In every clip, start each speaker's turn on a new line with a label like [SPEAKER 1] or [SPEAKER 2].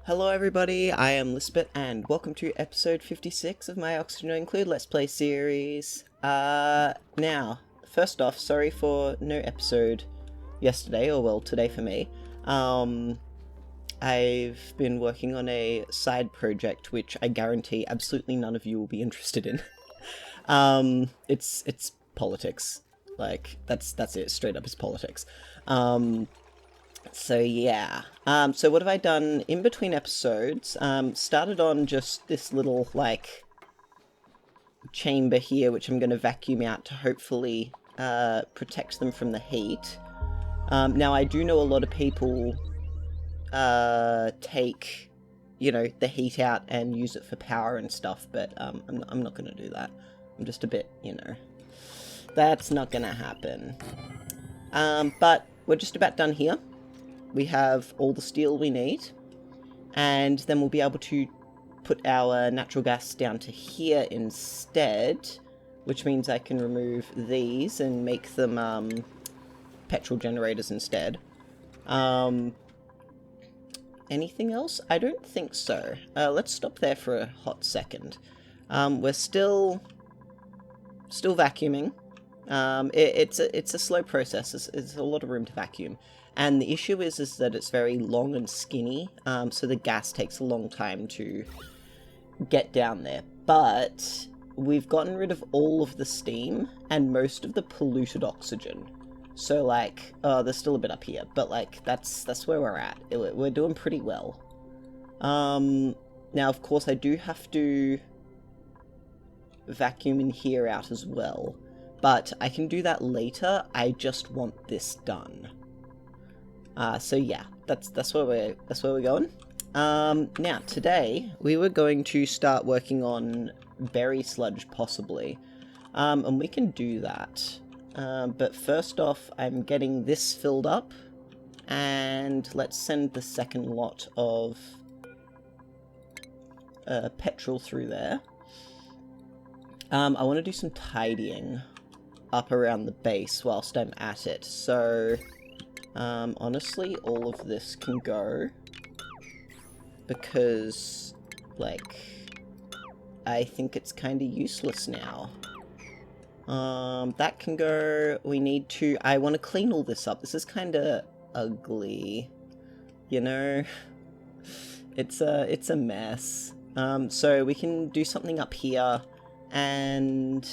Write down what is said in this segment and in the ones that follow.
[SPEAKER 1] Hello everybody, I am Lisbeth and welcome to episode 56 of my Oxygen Not Include Let's Play series. Now, first off, sorry for no episode yesterday, or well, today for me. I've been working on a side project which I guarantee absolutely none of you will be interested in. It's politics. Like, that's it, straight up, it's politics. So yeah, so what have I done in between episodes? Started on just this little, like, chamber here, which I'm going to vacuum out to hopefully protect them from the heat. Now, I do know a lot of people take, you know, the heat out and use it for power and stuff, but I'm not going to do that. I'm just a bit, you know, that's not going to happen. But we're just about done here. We have all the steel we need, and then we'll be able to put our natural gas down to here instead, which means I can remove these and make them petrol generators instead. Anything else? I don't think so. Let's stop there for a hot second. We're still vacuuming. It's a slow process. It's a lot of room to vacuum. And the issue is that it's very long and skinny, so the gas takes a long time to get down there. But we've gotten rid of all of the steam and most of the polluted oxygen. So, like, there's still a bit up here, but, like, that's where we're at. We're doing pretty well. Now, of course, I do have to vacuum in here out as well, but I can do that later. I just want this done. So yeah, that's where we're going. Now today we were going to start working on berry sludge possibly, and we can do that. But first off, I'm getting this filled up, and let's send the second lot of petrol through there. I want to do some tidying up around the base whilst I'm at it, so honestly, all of this can go, because, like, I think it's kind of useless now. That can go. We need to, I want to clean all this up. This is kind of ugly, you know? It's a mess. So we can do something up here, and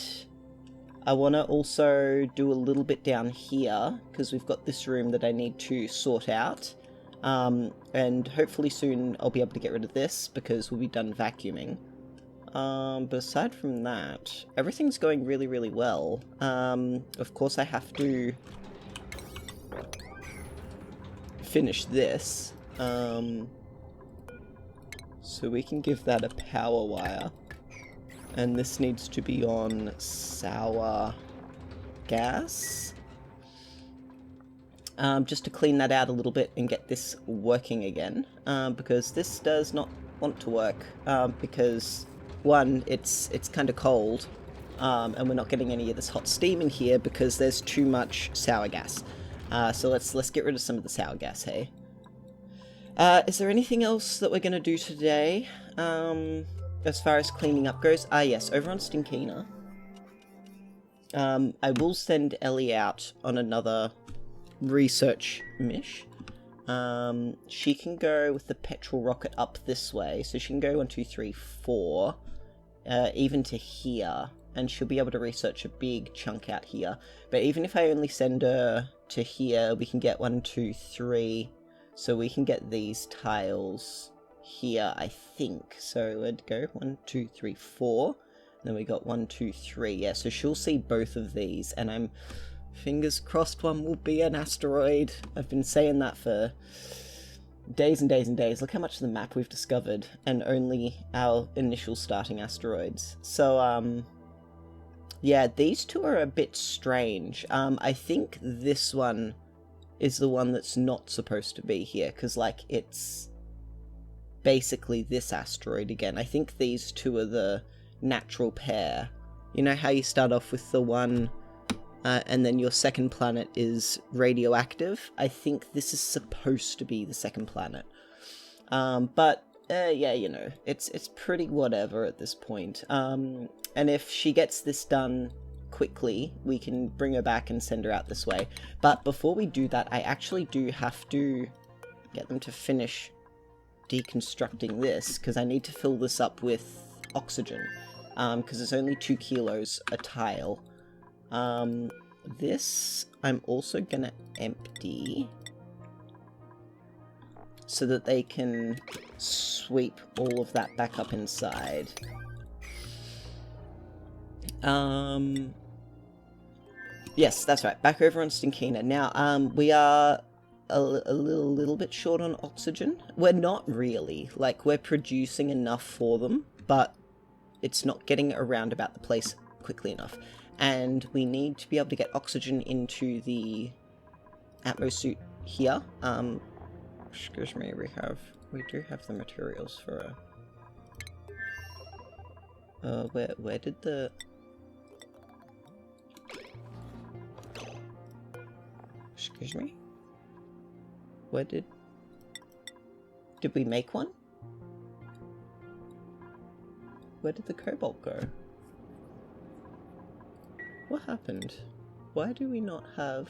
[SPEAKER 1] I want to also do a little bit down here, because we've got this room that I need to sort out. And hopefully soon I'll be able to get rid of this, because we'll be done vacuuming. But aside from that, everything's going really, really well. Of course I have to finish this. So we can give that a power wire. And this needs to be on sour gas. Just to clean that out a little bit and get this working again. Because this does not want to work. Because, one, it's kind of cold. And we're not getting any of this hot steam in here because there's too much sour gas. So let's get rid of some of the sour gas, hey? Is there anything else that we're going to do today? As far as cleaning up goes, yes, over on Stinkina. I will send Ellie out on another research mish. She can go with the petrol rocket up this way, so she can go 1, 2, 3, 4, even to here, and she'll be able to research a big chunk out here. But even if I only send her to here, we can get 1, 2, 3, so we can get these tiles here, I think. So let's go 1, 2, 3, 4. And then we got 1, 2, 3. Yeah, so she'll see both of these, and I'm fingers crossed one will be an asteroid. I've been saying that for days and days and days. Look how much of the map we've discovered, and only our initial starting asteroids. So yeah, these two are a bit strange. I think this one is the one that's not supposed to be here, because, like, it's basically this asteroid again. I think these two are the natural pair. You know how you start off with the one and then your second planet is radioactive? I think this is supposed to be the second planet. But yeah, you know, it's pretty whatever at this point. And if she gets this done quickly, we can bring her back and send her out this way. But before we do that, I actually do have to get them to finish deconstructing this, because I need to fill this up with oxygen, because it's only 2 kilos a tile. This I'm also gonna empty so that they can sweep all of that back up inside. Yes, that's right, back over on Stinkina. Now, we are a little bit short on oxygen. We're not really, like, we're producing enough for them, but it's not getting around about the place quickly enough. And we need to be able to get oxygen into the Atmo suit here. Excuse me, we do have the materials for a... where did the... Excuse me? Where did we make one? Where did the cobalt go? What happened? Why do we not have...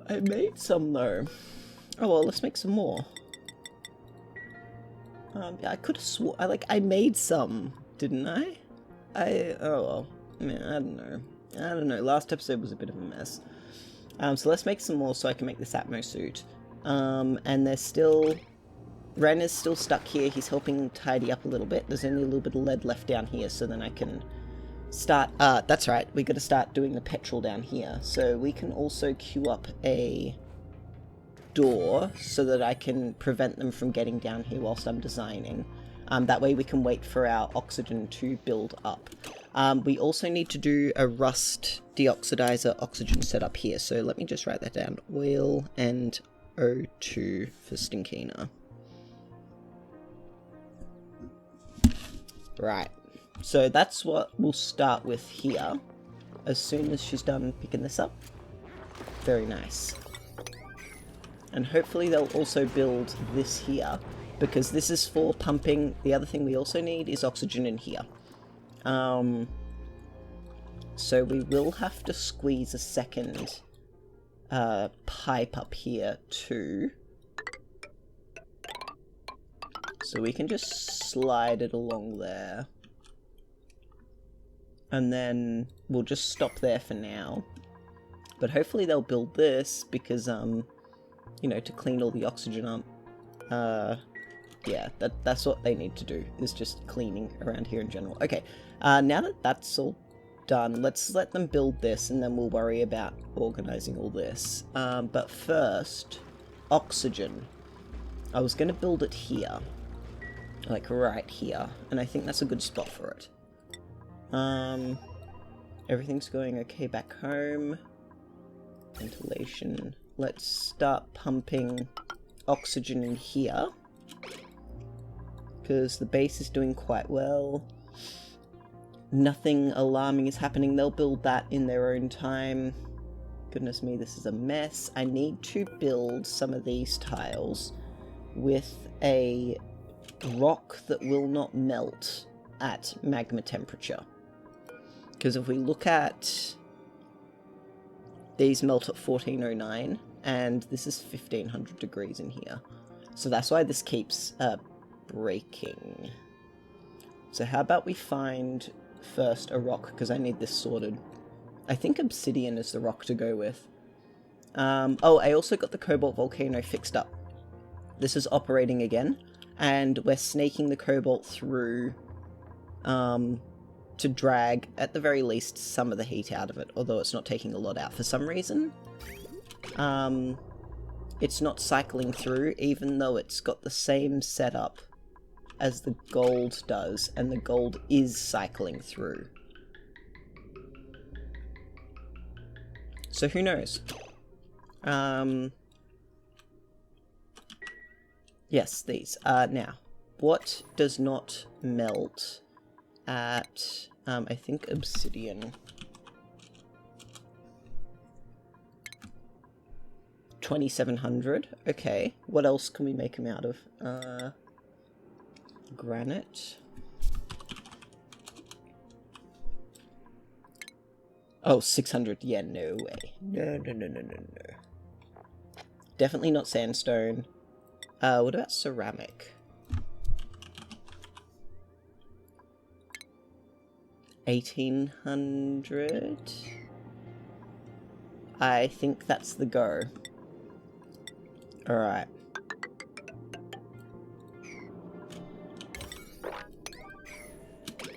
[SPEAKER 1] I made some though. Oh well, let's make some more. I could have swore I made some, didn't I? Oh well. Man, I don't know. Last episode was a bit of a mess. So let's make some more so I can make this Atmo suit. And there's still... Ren is still stuck here. He's helping tidy up a little bit. There's only a little bit of lead left down here, so then I can start... that's right. We got to start doing the petrol down here. So we can also queue up a door so that I can prevent them from getting down here whilst I'm designing. That way we can wait for our oxygen to build up. We also need to do a rust deoxidizer oxygen setup here. So let me just write that down. Oil and O2 for Stinkina. Right. So that's what we'll start with here. As soon as she's done picking this up. Very nice. And hopefully they'll also build this here, because this is for pumping. The other thing we also need is oxygen in here. So we will have to squeeze a second pipe up here too. So we can just slide it along there. And then we'll just stop there for now. But hopefully they'll build this because, you know, to clean all the oxygen up. Yeah, that's what they need to do, is just cleaning around here in general. Okay, now that that's all done, let's let them build this and then we'll worry about organizing all this. But first, oxygen. I was going to build it here. Like right here. And I think that's a good spot for it. Everything's going okay back home. Ventilation. Let's start pumping oxygen in here. Because the base is doing quite well. Nothing alarming is happening. They'll build that in their own time. Goodness me, this is a mess. I need to build some of these tiles with a rock that will not melt at magma temperature. Because if we look at... These melt at 1409, and this is 1500 degrees in here. So that's why this keeps breaking. So how about we find first a rock, because I need this sorted. I think obsidian is the rock to go with. Oh, I also got the cobalt volcano fixed up. This is operating again, and we're snaking the cobalt through to drag, at the very least, some of the heat out of it, although it's not taking a lot out. For some reason, it's not cycling through, even though it's got the same setup as the gold does, and the gold is cycling through. So who knows? Yes, these. Now, what does not melt at, I think obsidian. 2700. Okay, what else can we make them out of? Granite. Oh, 600. Yeah, no way. No. Definitely not sandstone. What about ceramic? 1800. I think that's the go. Alright.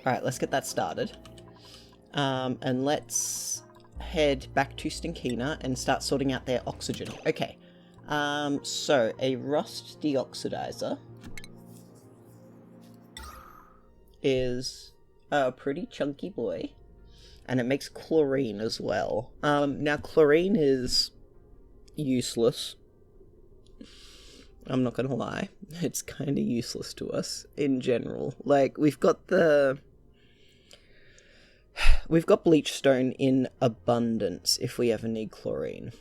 [SPEAKER 1] Alright, let's get that started. And let's head back to Stinkina and start sorting out their oxygen. Okay. So, a rust deoxidizer is a pretty chunky boy. And it makes chlorine as well. Now, chlorine is useless. I'm not gonna lie. It's kind of useless to us in general. Like, we've got bleach stone in abundance if we ever need chlorine.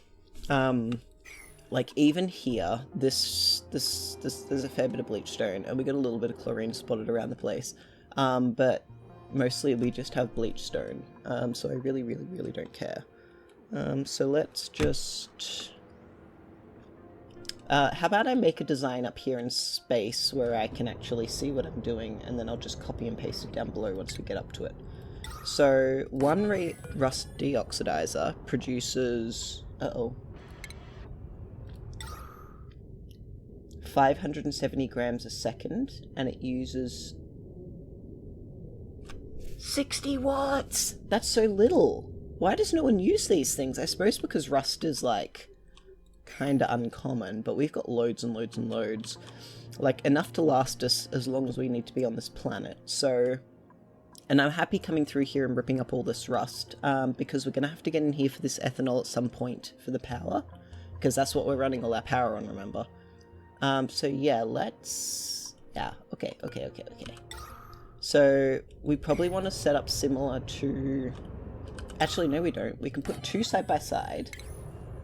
[SPEAKER 1] Like, even here, there's a fair bit of bleach stone, and we got a little bit of chlorine spotted around the place. But mostly we just have bleach stone. So I really don't care. So let's just... how about I make a design up here in space where I can actually see what I'm doing, and then I'll just copy and paste it down below once we get up to it. So, one rust deoxidizer produces... 570 grams a second, and it uses 60 watts! That's so little! Why does no one use these things? I suppose because rust is, like, kinda uncommon, but we've got loads and loads and loads. Like, enough to last us as long as we need to be on this planet, so... And I'm happy coming through here and ripping up all this rust, because we're gonna have to get in here for this ethanol at some point for the power, because that's what we're running all our power on, remember? So yeah, let's... Yeah, okay. So, we probably want to set up similar to... Actually, no we don't. We can put two side by side,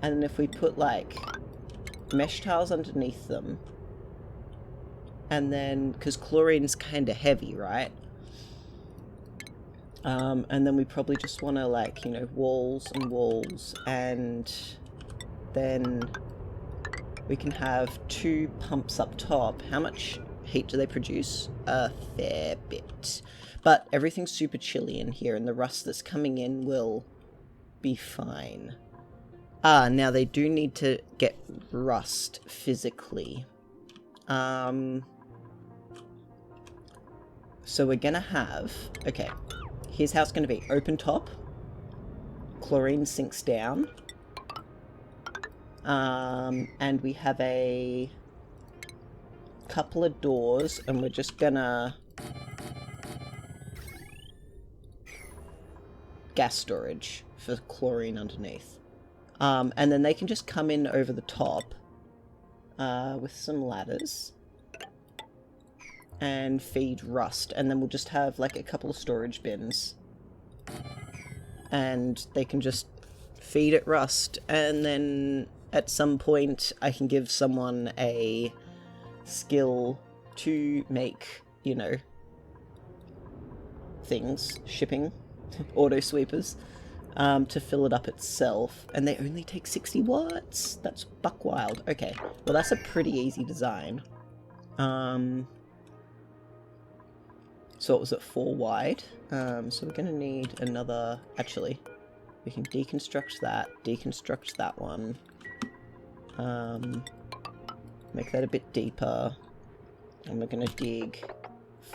[SPEAKER 1] and then if we put, like, mesh tiles underneath them, and then... Because chlorine's kinda heavy, right? And then we probably just want to, like, you know, walls and walls, and then we can have two pumps up top. How much heat do they produce? A fair bit. But everything's super chilly in here, and the rust that's coming in will be fine. Now they do need to get rust physically. So we're gonna have... Okay. Here's how it's going to be. Open top. Chlorine sinks down. And we have a couple of doors, and we're just gonna... gas storage for chlorine underneath. And then they can just come in over the top with some ladders and feed rust, and then we'll just have like a couple of storage bins, and they can just feed it rust, and then at some point I can give someone a skill to make, you know, things, shipping, auto sweepers, to fill it up itself, and they only take 60 watts. That's buck wild. Okay, well that's a pretty easy design. So it was at 4 wide, so we're going to need another... Actually, we can deconstruct that one, make that a bit deeper, and we're going to dig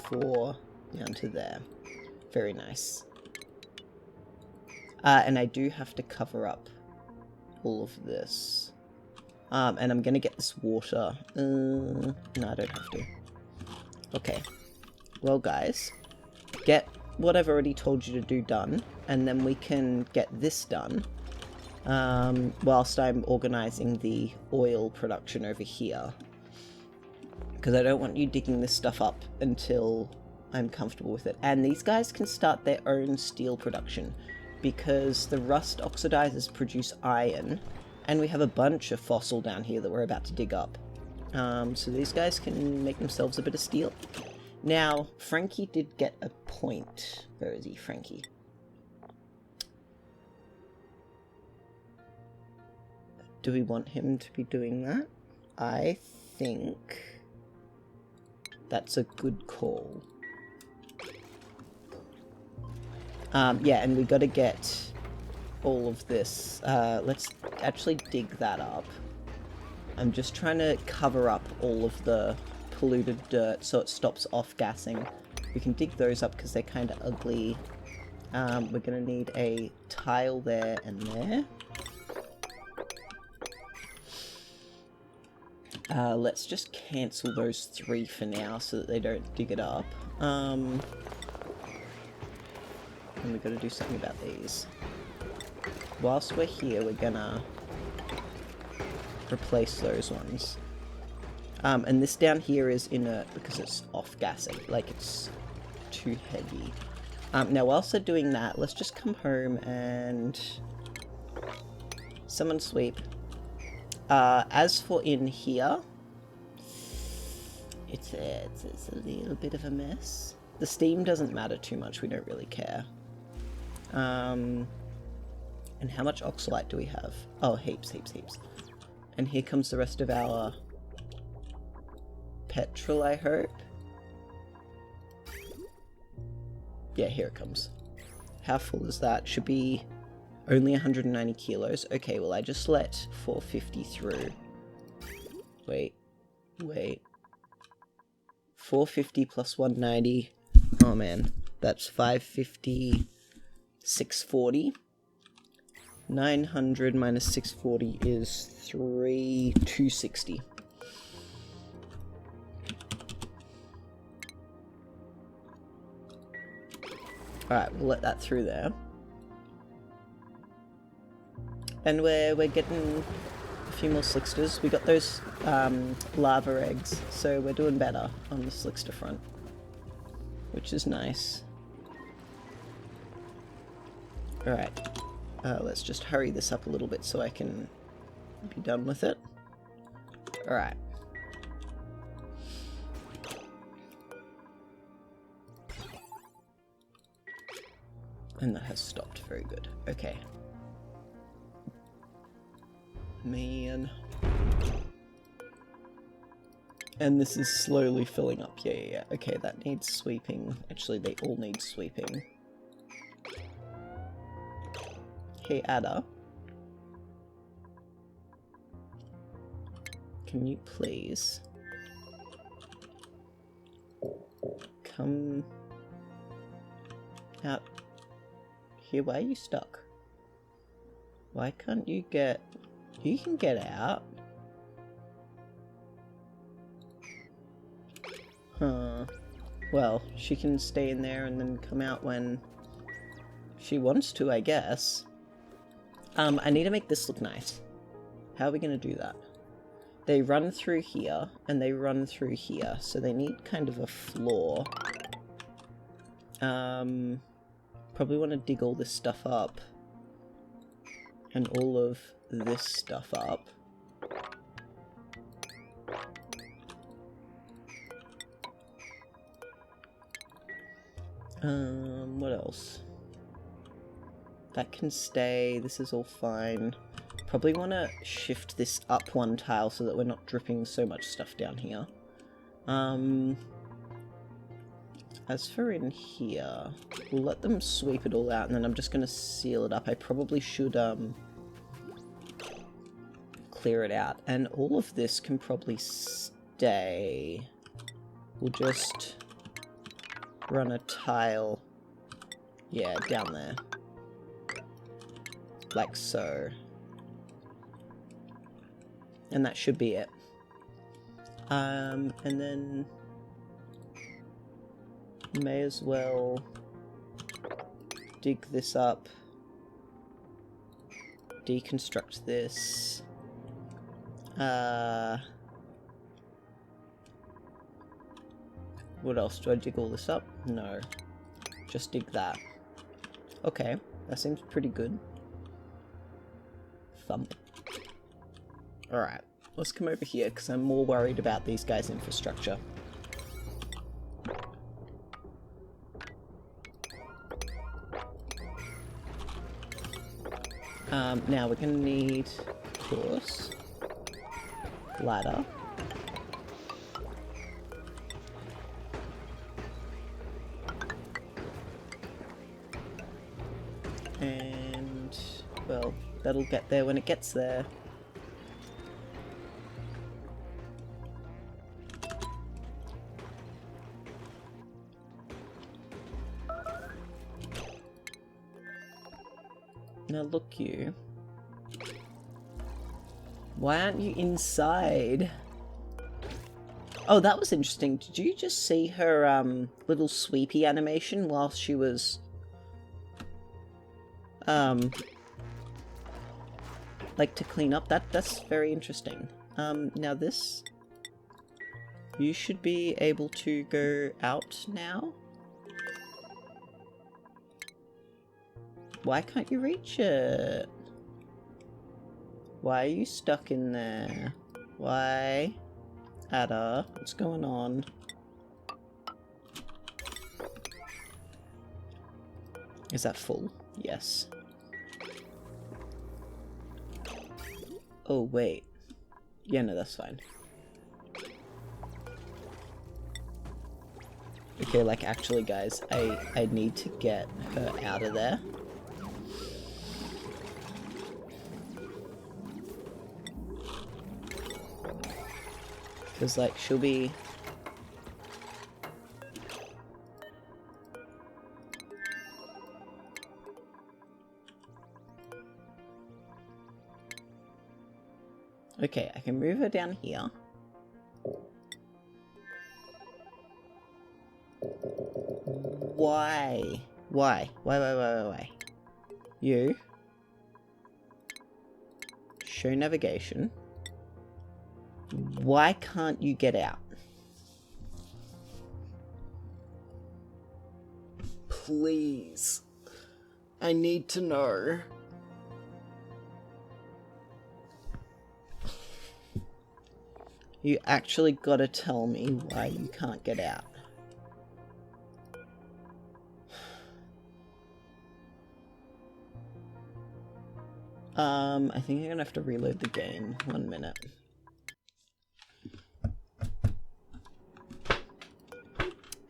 [SPEAKER 1] 4 down to there. Very nice. And I do have to cover up all of this, and I'm going to get this water. No, I don't have to. Okay. Well, guys, get what I've already told you to do done, and then we can get this done, whilst I'm organising the oil production over here. Because I don't want you digging this stuff up until I'm comfortable with it. And these guys can start their own steel production, because the rust oxidizers produce iron, And we have a bunch of fossil down here that we're about to dig up. So these guys can make themselves a bit of steel. Now, Frankie did get a point. Where is he, Frankie? Do we want him to be doing that? I think that's a good call. Yeah, and we got to get all of this. Let's actually dig that up. I'm just trying to cover up all of the polluted dirt so it stops off-gassing. We can dig those up because they're kind of ugly. We're going to need a tile there and there. Let's just cancel those 3 for now so that they don't dig it up. And we've got to do something about these. Whilst we're here, we're gonna replace those ones. And this down here is inert because it's off-gassing, like it's too heavy. Now whilst they're doing that, let's just come home and summon sweep. As for in here, it's a little bit of a mess. The steam doesn't matter too much, we don't really care. And how much oxalite do we have? Oh, heaps, heaps, heaps. And here comes the rest of our petrol, I hope. Yeah, here it comes. How full is that? Should be only 190 kilos. Okay, well, I just let 450 through. Wait. 450 plus 190. Oh, man. That's 550, 640. 900 minus 640 is 260. Alright, we'll let that through there. And we're getting a few more slicksters. We got those lava eggs, so we're doing better on the slickster front, which is nice. Alright. Let's just hurry this up a little bit so I can be done with it. Alright. And that has stopped. Very good. Okay. Man. And this is slowly filling up. Yeah. Okay, that needs sweeping. Actually, they all need sweeping. Hey, Ada. Can you please come out here? Why are you stuck? Why can't you get... You can get out. Huh. Well, she can stay in there and then come out when she wants to, I guess. I need to make this look nice. How are we going to do that? They run through here, and they run through here, so they need kind of a floor. Probably want to dig all this stuff up. And all of this stuff up. What else? That can stay, this is all fine. Probably want to shift this up one tile so that we're not dripping so much stuff down here. As for in here, we'll let them sweep it all out and then I'm just going to seal it up. I probably should clear it out. And all of this can probably stay. We'll just run a tile, yeah, down there. Like so. And that should be it. And then may as well dig this up, deconstruct this. What else? Do I dig all this up? No. Just dig that. Okay, that seems pretty good. Thump. Alright, let's come over here because I'm more worried about these guys' infrastructure. Now we're going to need, of course, ladder. And, well, that'll get there when it gets there. Now look you. Why aren't you inside? Oh, that was interesting. Did you just see her little sweepy animation while she was like to clean up? That's very interesting. Now this, you should be able to go out now. Why can't you reach it? Why are you stuck in there? Why? Ada, what's going on? Is that full? Yes. Oh, wait. Yeah, no, that's fine. Okay, like, actually, guys, I need to get her out of there. Because, like, she'll be... Okay, I can move her down here. Why? Why? You. Show navigation. Why can't you get out? Please. I need to know. You actually gotta tell me why you can't get out. I think I'm gonna have to reload the game. 1 minute.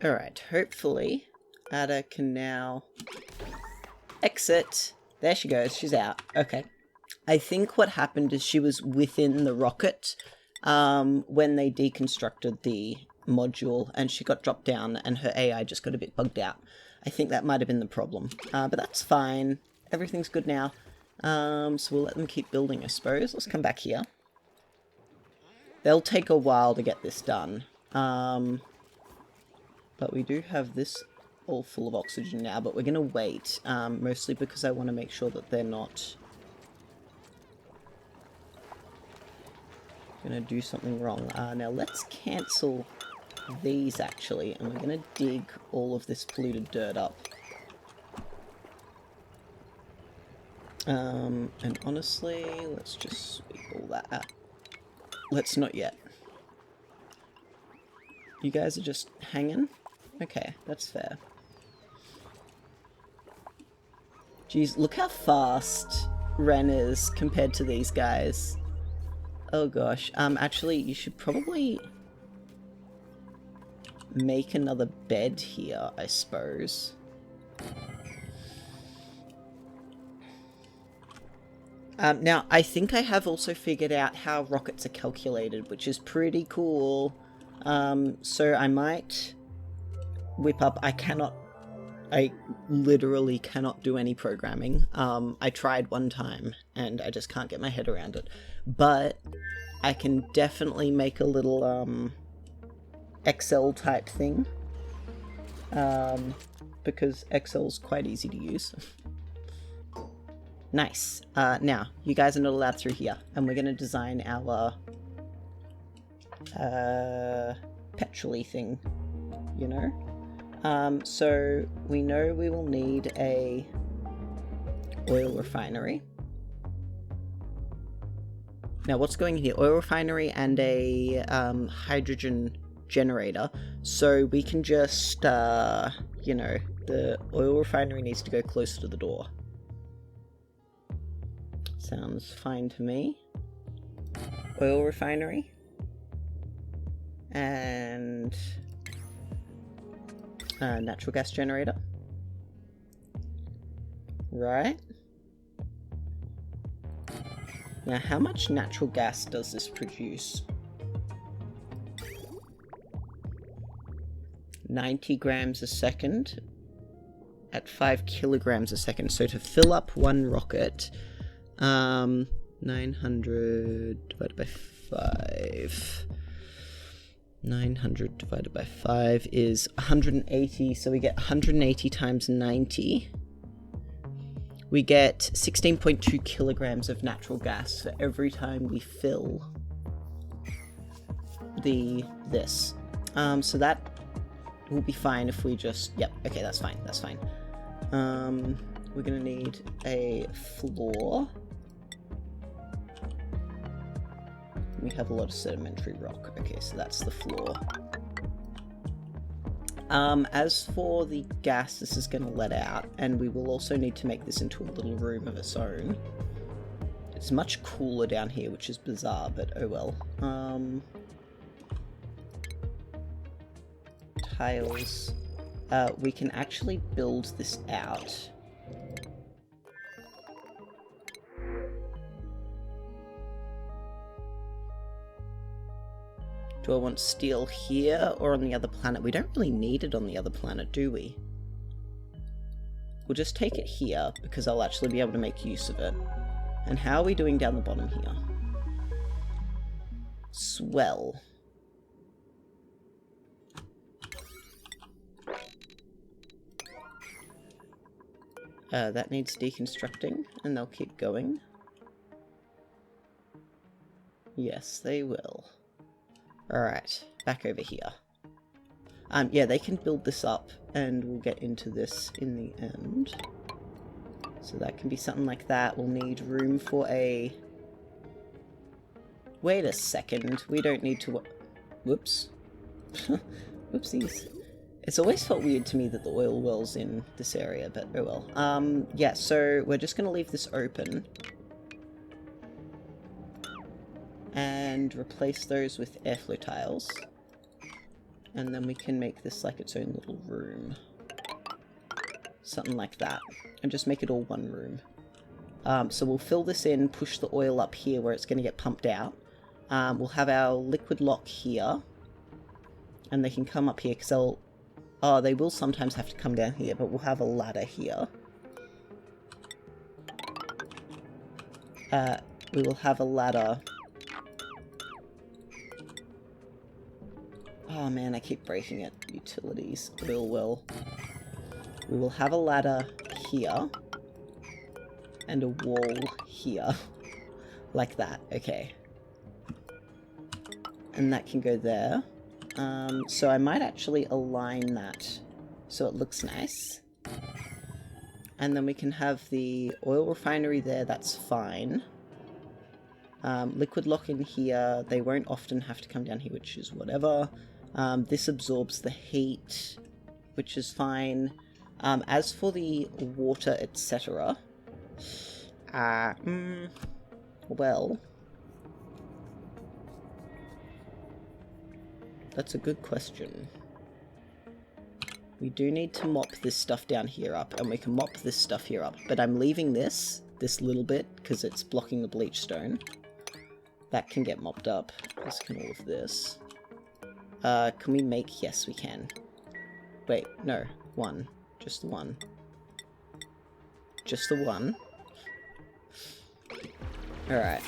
[SPEAKER 1] Alright, hopefully Ada can now exit. There she goes, she's out. Okay. I think what happened is she was within the rocket when they deconstructed the module and she got dropped down and her AI just got a bit bugged out. I think that might have been the problem. But that's fine. Everything's good now. So we'll let them keep building, I suppose. Let's come back here. They'll take a while to get this done. But we do have this all full of oxygen now, but we're going to wait, mostly because I want to make sure that they're not going to do something wrong. Now let's cancel these, actually, and we're going to dig all of this polluted dirt up. And honestly, let's just sweep all that out. Let's not yet. You guys are just hanging? Okay, that's fair. Jeez, look how fast Ren is compared to these guys. Oh gosh. Actually, you should probably make another bed here, I suppose. Now, I think I have also figured out how rockets are calculated, which is pretty cool. So I might whip up... I literally cannot do any programming. I tried one time, and I just can't get my head around it. But I can definitely make a little, Excel type thing. Because Excel's quite easy to use. Nice. Now, you guys are not allowed through here, and we're going to design our petrol-y thing, you know? So we know we will need a oil refinery. Now what's going in here? Oil refinery and a hydrogen generator. So we can just, you know, the oil refinery needs to go closer to the door. Sounds fine to me. Oil refinery. And natural gas generator. Right. Now, how much natural gas does this produce? 90 grams a second at 5 kilograms a second. So to fill up one rocket, 900 divided by 5. 900 divided by 5 is 180, so we get 180 times 90. We get 16.2 kilograms of natural gas for every time we fill this. So that will be fine if we just... Yep, okay, that's fine, that's fine. We're gonna need a floor. We have a lot of sedimentary rock. Okay, so that's the floor. As for the gas, this is going to let out, and we will also need to make this into a little room of its own. It's much cooler down here, which is bizarre, but oh well. Tiles. We can actually build this out. Do I want steel here or on the other planet? We don't really need it on the other planet, do we? We'll just take it here, because I'll actually be able to make use of it. And how are we doing down the bottom here? Swell. That needs deconstructing, and they'll keep going. Yes, they will. Alright, back over here. Yeah, they can build this up, and we'll get into this in the end. So that can be something like that. We'll need room for a... Wait a second, we don't need to... Whoops. Whoopsies. It's always felt weird to me that the oil well's in this area, but oh well. Yeah, so we're just going to leave this open. And replace those with airflow tiles. And then we can make this like its own little room. Something like that. And just make it all one room. So we'll fill this in, push the oil up here where it's going to get pumped out. We'll have our liquid lock here. And they can come up here because they'll... Oh, they will sometimes have to come down here, but we'll have a ladder here. We will have a ladder... Oh man, I keep breaking it. Utilities. Oil well. We will have a ladder here. And a wall here. Like that. Okay. And that can go there. So I might actually align that so it looks nice. And then we can have the oil refinery there, that's fine. Liquid lock in here, they won't often have to come down here, which is whatever. This absorbs the heat, which is fine. As for the water, etc. Well... That's a good question. We do need to mop this stuff down here up, and we can mop this stuff here up. But I'm leaving this little bit, because it's blocking the bleach stone. That can get mopped up, as can all of this. Can we make... Yes, we can. Wait, no. One. Just the one. Just the one. Alright.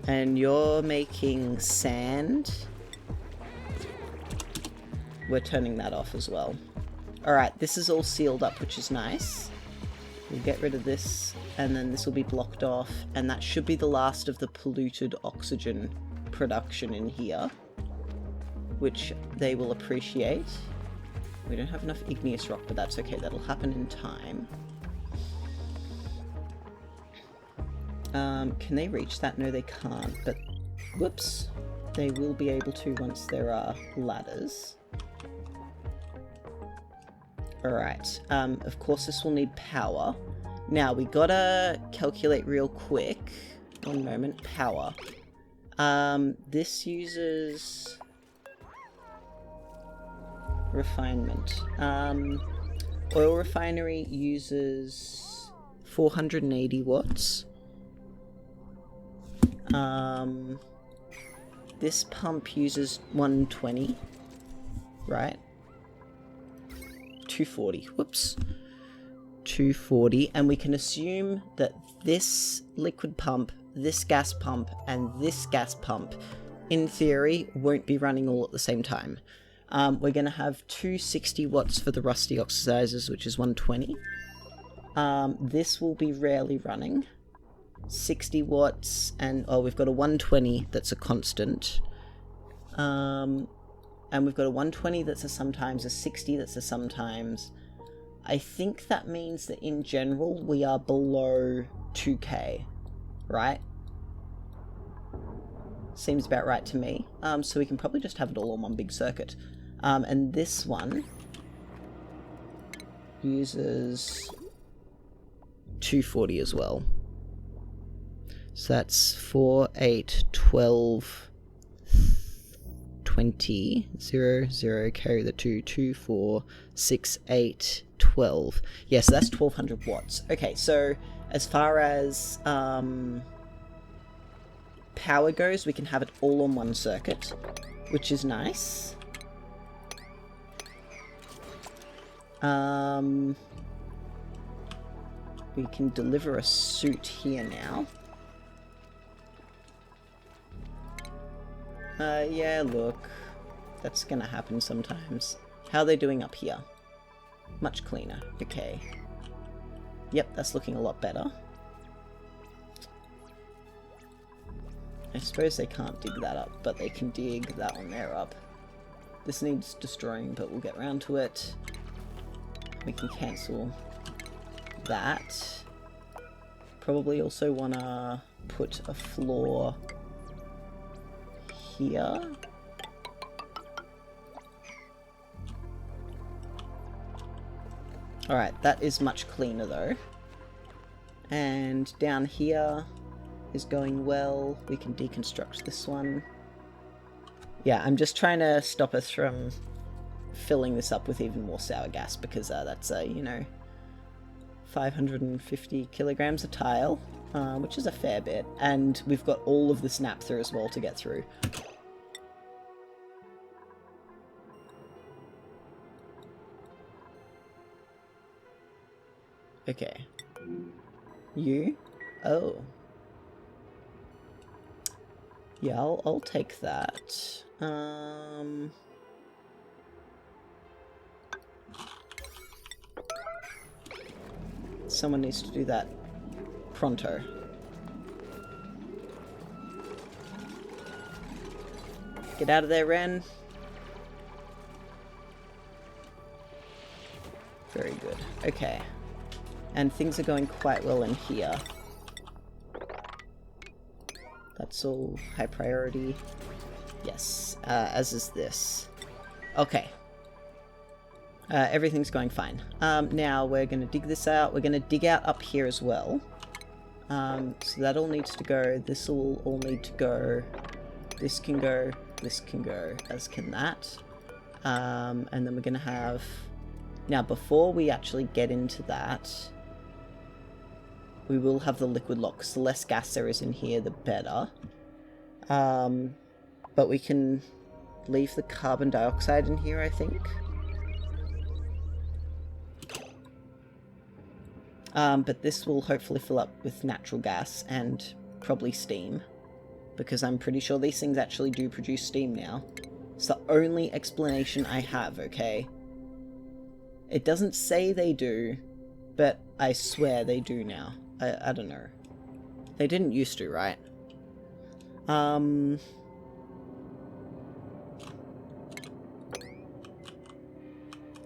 [SPEAKER 1] And you're making sand. We're turning that off as well. Alright, this is all sealed up, which is nice. We'll get rid of this, and then this will be blocked off, and that should be the last of the polluted oxygen production in here, which they will appreciate. We don't have enough igneous rock, but that's okay, that'll happen in time. Can they reach that? No, they can't, but whoops. They will be able to once there are ladders. Alright, of course this will need power. Now, we gotta calculate real quick. One moment, power. This uses... refinement. Oil refinery uses 480 watts. This pump uses 120, right? 240, whoops. 240, and we can assume that this liquid pump, this gas pump, and this gas pump, in theory, won't be running all at the same time. We're going to have 260 watts for the rusty oxidizers, which is 120. This will be rarely running. 60 watts, and oh, we've got a 120 that's a constant. And we've got a 120 that's a sometimes, a 60 that's a sometimes. I think that means that in general we are below 2k, right? Seems about right to me. So we can probably just have it all on one big circuit. And this one uses 240 as well. So that's 4, 8, 12, 20, 0, 0, carry the 2, 2, 4, 6, 8, 12. Yes, that's 1200 watts. Okay, so as far as power goes, we can have it all on one circuit, which is nice. We can deliver a suit here now. Yeah, look. That's gonna happen sometimes. How are they doing up here? Much cleaner. Okay. Yep, that's looking a lot better. I suppose they can't dig that up, but they can dig that one there up. This needs destroying, but we'll get around to it. We can cancel that. Probably also wanna put a floor here. Alright, that is much cleaner though. And down here is going well. We can deconstruct this one. Yeah, I'm just trying to stop us from filling this up with even more sour gas, because that's, you know, 550 kilograms of tile, which is a fair bit. And we've got all of this naphtha as well to get through. Okay. You? Oh. Yeah, I'll take that. Someone needs to do that pronto. Get out of there, Ren. Very good. Okay. And things are going quite well in here. That's all high priority. Yes, as is this. Okay. Everything's going fine. Now we're going to dig this out. We're going to dig out up here as well. So that all needs to go. This will all need to go. This can go. This can go. As can that. And then we're going to have... Now, before we actually get into that, we will have the liquid lock, because the less gas there is in here, the better. But we can leave the carbon dioxide in here, I think. But this will hopefully fill up with natural gas and probably steam, because I'm pretty sure these things actually do produce steam now. It's the only explanation I have, okay? It doesn't say they do, but I swear they do now. I don't know. They didn't used to, right? I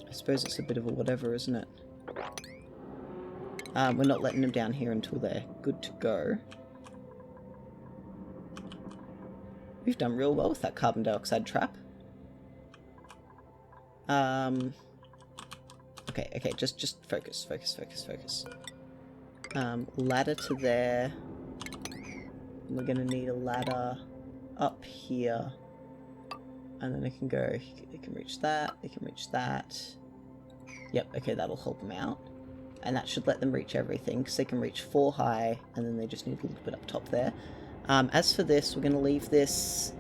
[SPEAKER 1] suppose it's a bit of a whatever, isn't it? We're not letting them down here until they're good to go. We've done real well with that carbon dioxide trap. Okay, just focus. Ladder to there. We're gonna need a ladder up here. And then it can reach that, it can reach that. Yep, okay, that'll help them out. And that should let them reach everything, because they can reach 4 high, and then they just need a little bit up top there. As for this, we're going to leave this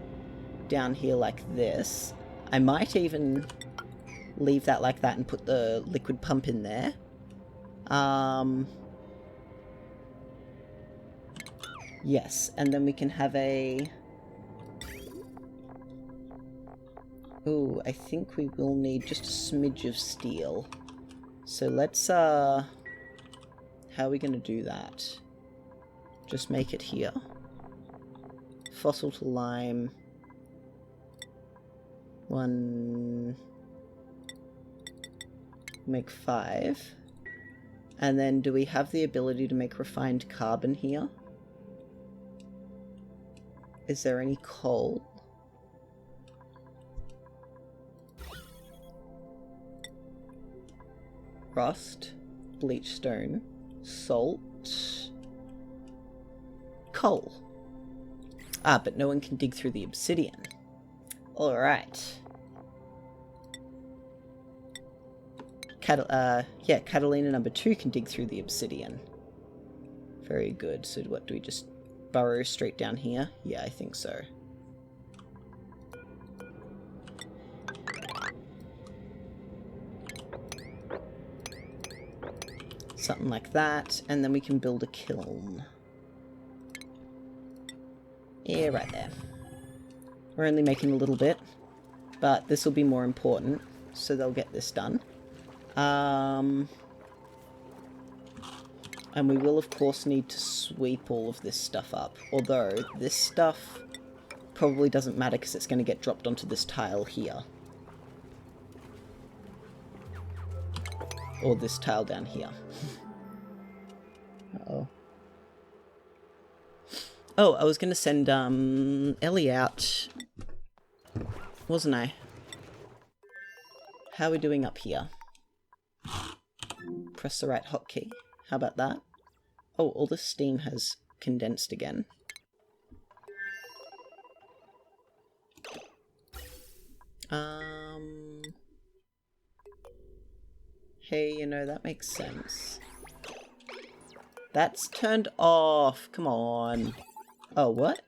[SPEAKER 1] down here like this. I might even leave that like that and put the liquid pump in there. Yes, and then we can have a... Ooh, I think we will need just a smidge of steel. So let's, how are we going to do that? Just make it here. Fossil to lime. 1... Make 5. And then do we have the ability to make refined carbon here? Is there any coal? Rust, bleach stone, salt, coal. Ah, but no one can dig through the obsidian. Alright. Yeah, Catalina number 2 can dig through the obsidian. Very good. So what, do we just burrow straight down here? Yeah, I think so. Something like that, and then we can build a kiln. Yeah, right there. We're only making a little bit, but this will be more important, so they'll get this done. And we will, of course, need to sweep all of this stuff up, although this stuff probably doesn't matter because it's going to get dropped onto this tile here. Or this tile down here. Uh-oh. Oh, I was going to send Ellie out, wasn't I? How are we doing up here? Press the right hotkey. How about that? Oh, all the steam has condensed again. Hey, you know, that makes sense. That's turned off. Come on. Oh, what?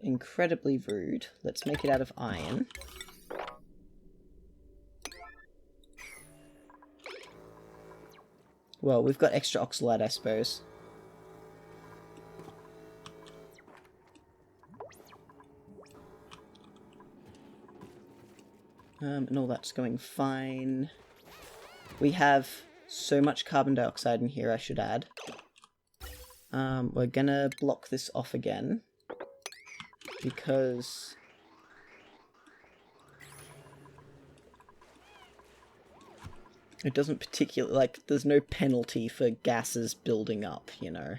[SPEAKER 1] Incredibly rude. Let's make it out of iron. Well, we've got extra oxalite, I suppose. And all that's going fine. We have so much carbon dioxide in here, I should add. We're gonna block this off again. Because... it doesn't particularly, like, there's no penalty for gases building up, you know.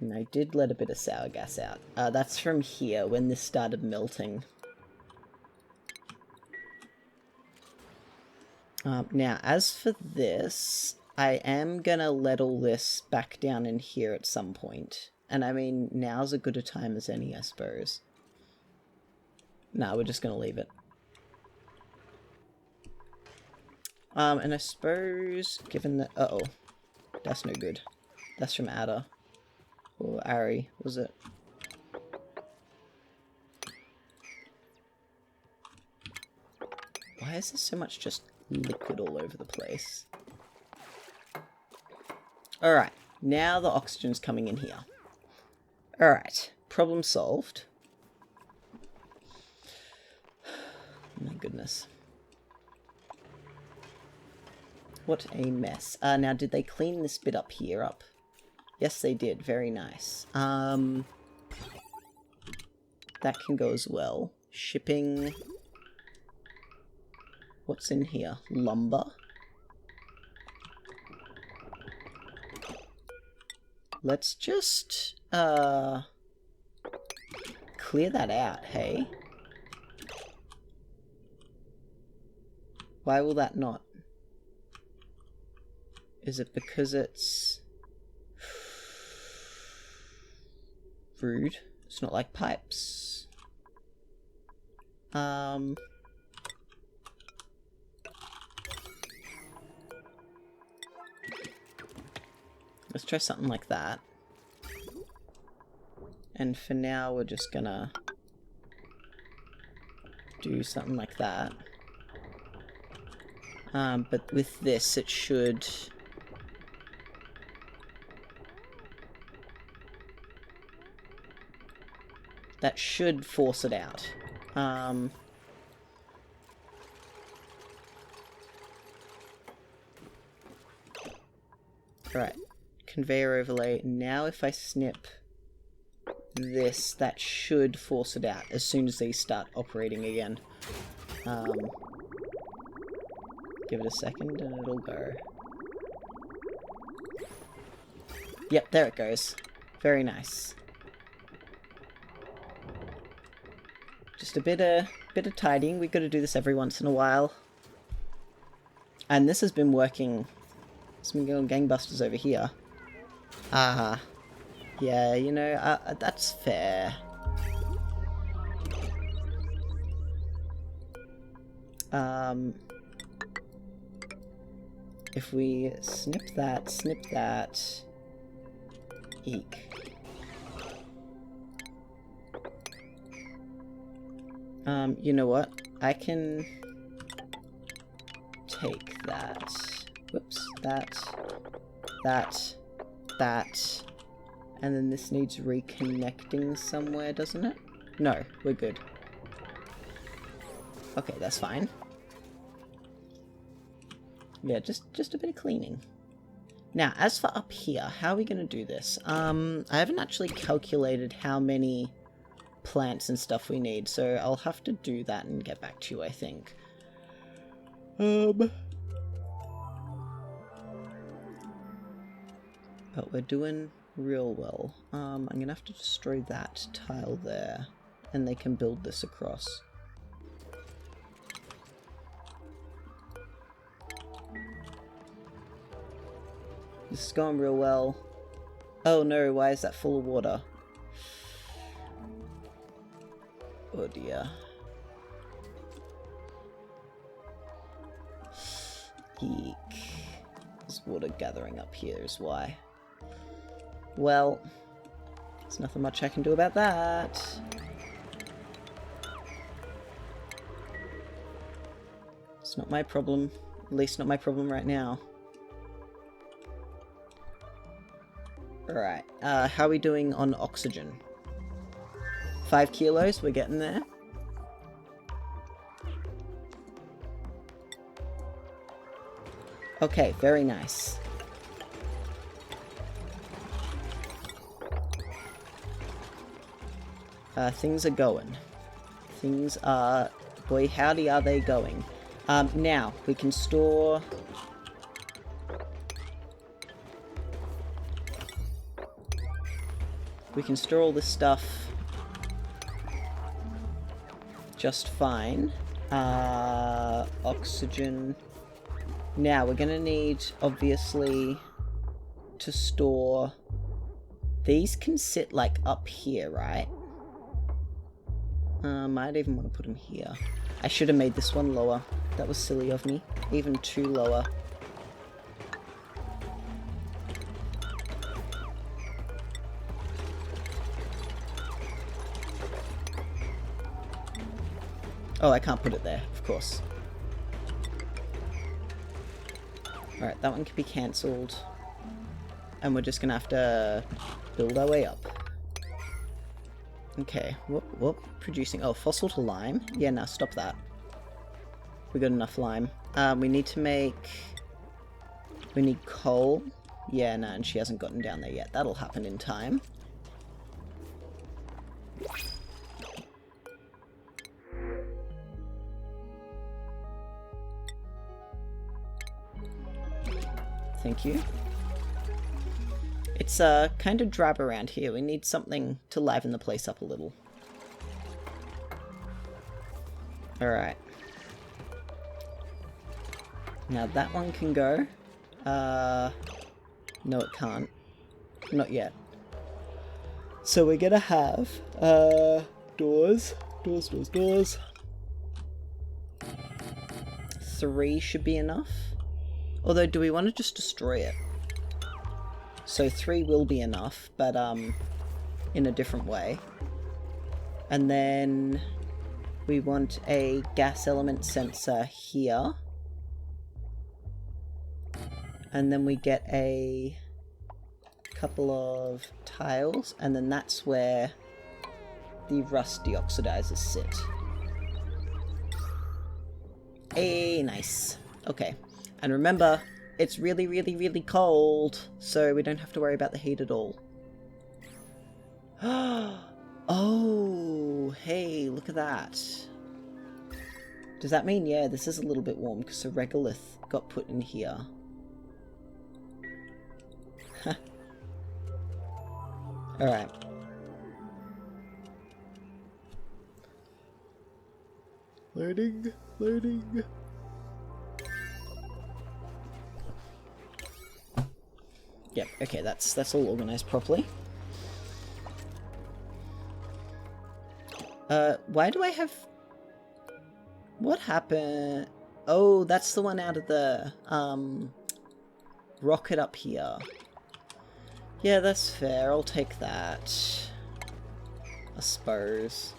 [SPEAKER 1] And I did let a bit of sour gas out. That's from here, when this started melting. Now, as for this, I am gonna let all this back down in here at some point. And I mean, now's as good a time as any, I suppose. No, we're just gonna leave it. And I suppose, given that... Uh-oh. That's no good. That's from Ada. Or Ari, was it? Why is there so much just liquid all over the place? Alright, now the oxygen's coming in here. Alright, problem solved. My goodness. What a mess. Now, did they clean this bit up here up? Yes, they did. Very nice. That can go as well. Shipping. What's in here? Lumber. Let's just, clear that out, hey? Why will that not? Is it because it's rude? It's not like pipes. Let's try something like that. And for now, we're just gonna do something like that. But with this, it should... That should force it out. Right. Conveyor overlay. Now if I snip this, that should force it out as soon as these start operating again. Give it a second and it'll go. Yep, there it goes. Very nice. Just a bit of tidying. We got to do this every once in a while. And this has been working. It's been going gangbusters over here. Yeah, you know, that's fair. If we snip that, eek. You know what? I can take that. Whoops, that, and then this needs reconnecting somewhere, doesn't it? No, we're good. Okay, that's fine. Yeah, just a bit of cleaning. Now, as for up here, how are we going to do this? I haven't actually calculated how many plants and stuff we need, so I'll have to do that and get back to you, I think. But we're doing real well. I'm gonna have to destroy that tile there, and they can build this across. This is going real well. Oh no, why is that full of water? Oh dear. Eek. There's water gathering up here is why. Well, there's nothing much I can do about that. It's not my problem. At least not my problem right now. Alright, how are we doing on oxygen? 5 kilos, we're getting there. Okay, very nice. Things are going. Things are... Boy, howdy are they going. Now, we can store... We can store all this stuff just fine. Oxygen. Now, we're gonna need, obviously, to store... These can sit, like, up here, right? I'd even want to put them here. I should have made this one lower. That was silly of me. Even too lower. Oh, I can't put it there, of course. Alright, that one can be cancelled. And we're just gonna have to build our way up. Okay, whoop, producing, oh, fossil to lime? Yeah, no, stop that. We got enough lime. We need to make... We need coal. Yeah, no, and she hasn't gotten down there yet. That'll happen in time. Thank you. It's kind of drab around here. We need something to liven the place up a little. Alright. Now that one can go. No it can't. Not yet. So we're gonna have, doors. 3 should be enough. Although, do we want to just destroy it? So 3 will be enough, but, in a different way. And then we want a gas element sensor here. And then we get a couple of tiles, and then that's where the rust deoxidizers sit. Hey, nice. Okay. And remember, it's really, really, really cold, so we don't have to worry about the heat at all. Oh, hey, look at that. Does that mean, yeah, this is a little bit warm because a regolith got put in here. Alright. Loading. Yep, okay, that's all organized properly. Why do I have... What happened? Oh, that's the one out of the, rocket up here. Yeah, that's fair. I'll take that. I suppose.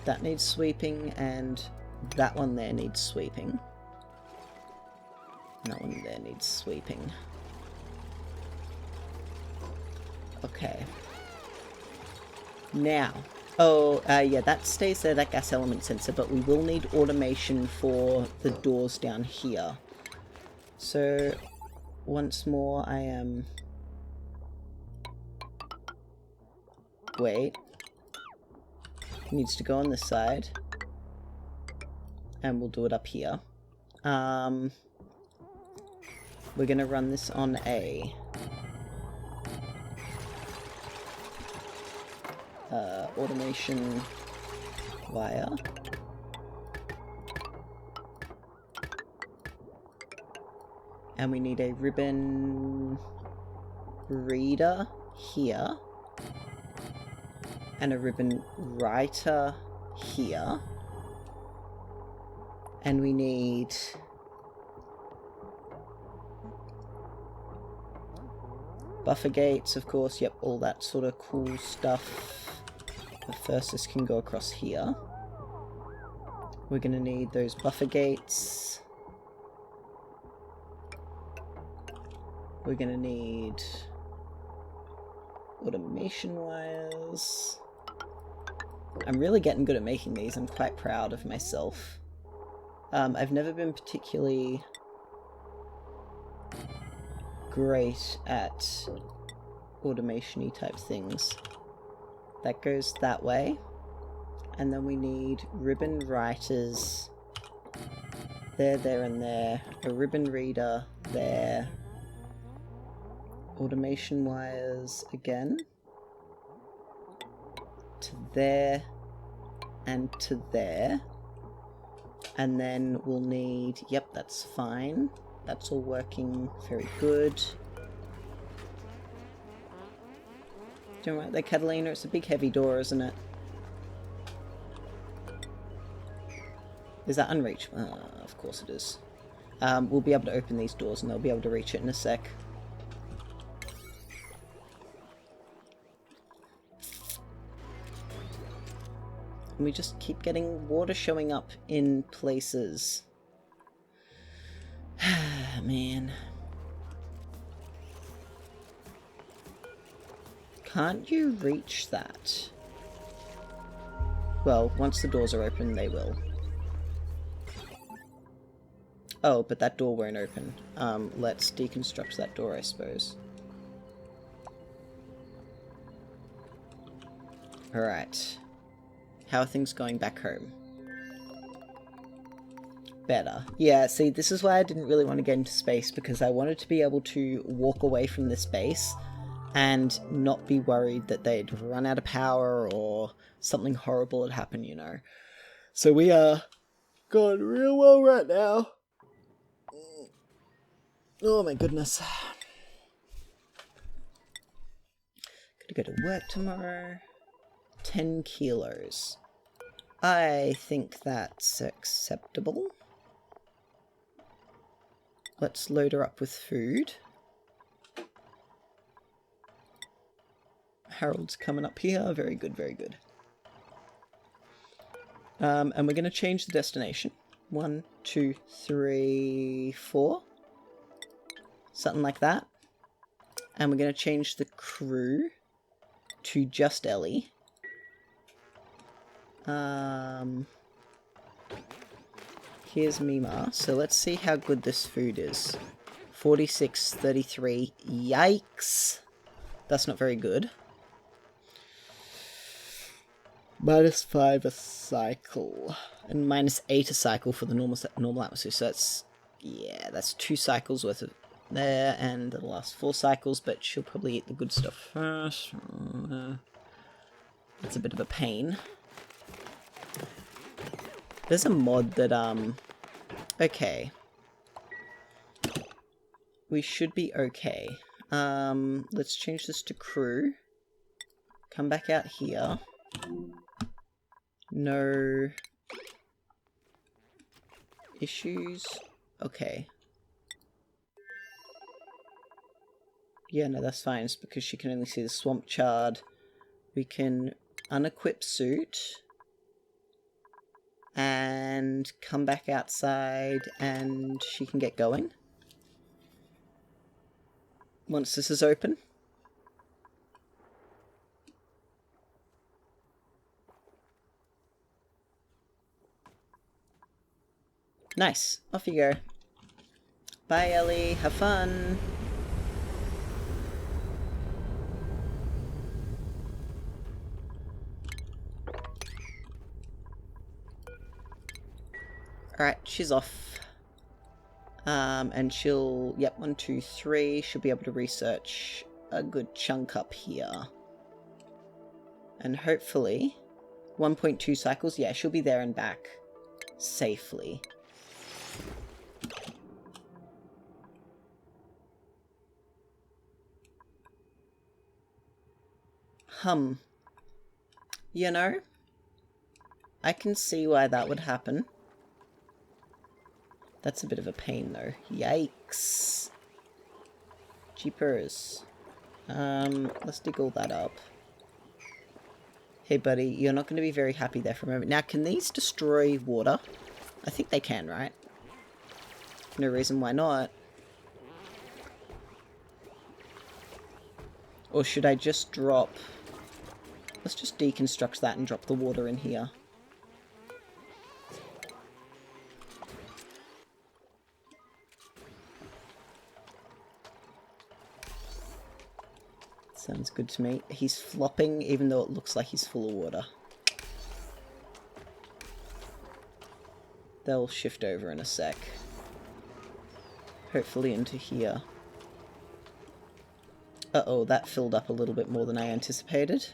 [SPEAKER 1] That needs sweeping, and that one there needs sweeping. And that one there needs sweeping. Okay. Now. Oh, yeah, that stays there, that gas element sensor, but we will need automation for the doors down here. So... once more, I am... Wait. It needs to go on this side. And we'll do it up here. We're gonna run this on a... automation wire. And we need a ribbon reader here. And a ribbon writer here. And we need... buffer gates, of course, yep, all that sort of cool stuff. But first this can go across here. We're gonna need those buffer gates. We're gonna need automation wires. I'm really getting good at making these. I'm quite proud of myself. I've never been particularly great at automation-y type things. That goes that way. And then we need ribbon writers there, there, and there. A ribbon reader there. Automation wires again. To there. And to there. And then we'll need... yep, that's fine. That's all working very good. Doing right there, Catalina. It's a big heavy door, isn't it? Is that unreachable? Of course it is. We'll be able to open these doors and they'll be able to reach it in a sec. And we just keep getting water showing up in places. Man. Can't you reach that? Well, once the doors are open, they will. Oh, but that door won't open. Let's deconstruct that door, I suppose. Alright. How are things going back home? Better. Yeah, see, this is why I didn't really want to get into space, because I wanted to be able to walk away from this base and not be worried that they'd run out of power or something horrible had happened, you know. So we are going real well right now. Oh my goodness. Gotta go to work tomorrow. 10 kilos. I think that's acceptable. Let's load her up with food. Harold's coming up here. Very good, very good. And we're going to change the destination. 1, 2, 3, 4. Something like that. And we're going to change the crew to just Ellie. Here's Mima. So let's see how good this food is. 46, 33. Yikes. That's not very good. -5 a cycle. And -8 a cycle for the normal atmosphere. So that's, yeah, that's 2 cycles worth of there. And it'll last 4 cycles, but she'll probably eat the good stuff first. That's a bit of a pain. There's a mod that, okay. We should be okay. Let's change this to crew. Come back out here. No issues. Okay. Yeah, no, that's fine. It's because she can only see the swamp chard. We can unequip suit. And come back outside and she can get going. Once this is open. Nice. Off you go. Bye, Ellie. Have fun. Alright, she's off. And she'll... Yep, 1, 2, 3. She'll be able to research a good chunk up here. And hopefully... 1.2 cycles. Yeah, she'll be there and back. Safely. You know, I can see why that would happen. That's a bit of a pain, though. Yikes. Jeepers. Let's dig all that up. Hey, buddy, you're not going to be very happy there for a moment. Now, can these destroy water? I think they can, right? No reason why not. Or should I just drop... Let's just deconstruct that and drop the water in here. Sounds good to me. He's flopping even though it looks like he's full of water. They'll shift over in a sec. Hopefully into here. Uh-oh, that filled up a little bit more than I anticipated.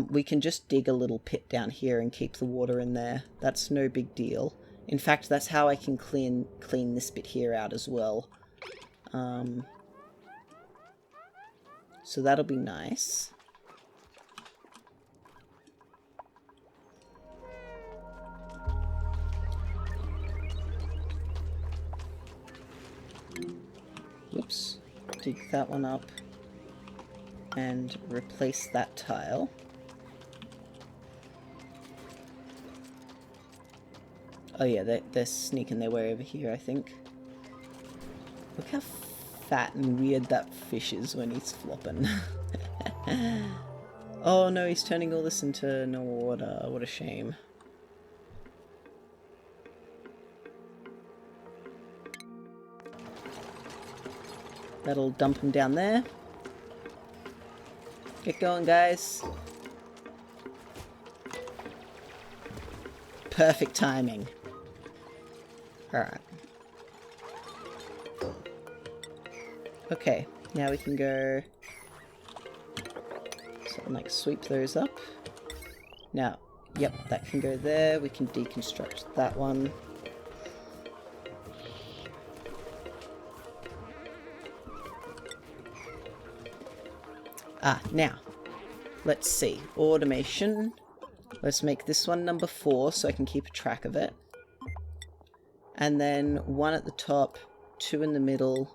[SPEAKER 1] We can just dig a little pit down here and keep the water in there. That's no big deal. In fact, that's how I can clean this bit here out as well. So that'll be nice. Whoops. Dig that one up. And replace that tile. Oh yeah, they're sneaking their way over here, I think. Look how fat and weird that fish is when he's flopping. Oh no, he's turning all this into no water. What a shame. That'll dump him down there. Get going, guys. Perfect timing. Alright. Okay, Now we can go... So like sweep those up. Now, yep, that can go there. We can deconstruct that one. Now, let's see. Automation. Let's make this one number 4 so I can keep a track of it. And then 1 at the top, 2 in the middle,